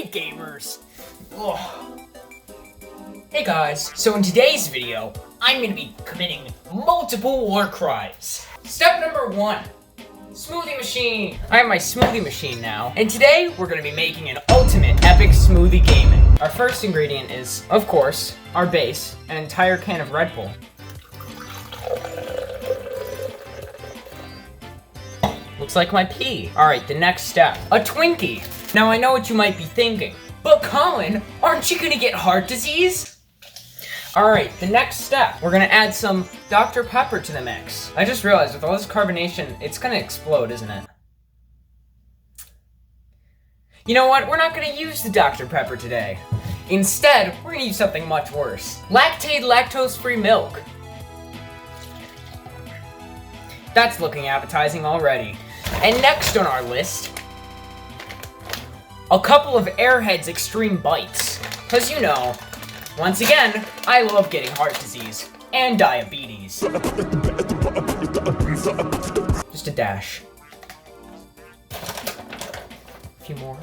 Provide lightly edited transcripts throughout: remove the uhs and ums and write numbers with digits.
Alright gamers. Ugh. Hey guys, so in today's video, I'm gonna be committing multiple war crimes. Step number 1, smoothie machine. I have my smoothie machine now, and today we're gonna be making an ultimate epic smoothie gaming. Our first ingredient is, of course, our base, an entire can of Red Bull. Looks like my pee. Alright, the next step, a Twinkie. Now I know what you might be thinking, but Collin, aren't you gonna get heart disease? Alright, the next step, we're gonna add some Dr. Pepper to the mix. I just realized with all this carbonation, it's gonna explode, isn't it? You know what, we're not gonna use the Dr. Pepper today. Instead, we're gonna use something much worse. Lactate lactose-free milk. That's looking appetizing already. And next on our list, a couple of Airheads Extreme Bites. Cause you know, once again, I love getting heart disease and diabetes. Just a dash. A few more.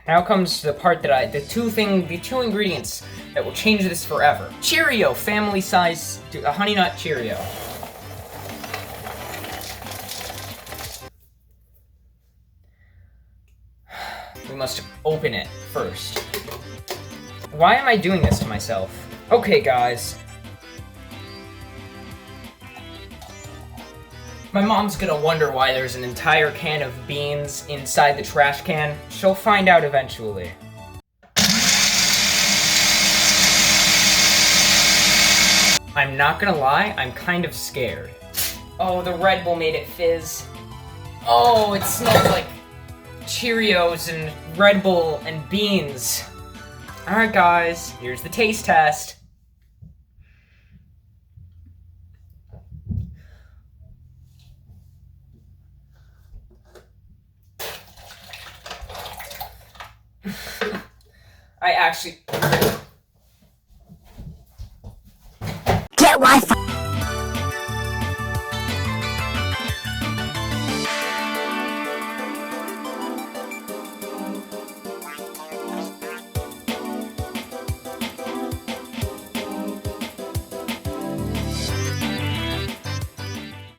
Now comes the part that the two ingredients that will change this forever. Cheerio, family size, a Honey Nut Cheerio. We must open it first. Why am I doing this to myself? Okay, guys. My mom's gonna wonder why there's an entire can of beans inside the trash can. She'll find out eventually. I'm not gonna lie, I'm kind of scared. Oh, the Red Bull made it fizz. Oh, it smells like Cheerios and Red Bull and beans. Alright guys, here's the taste test. I actually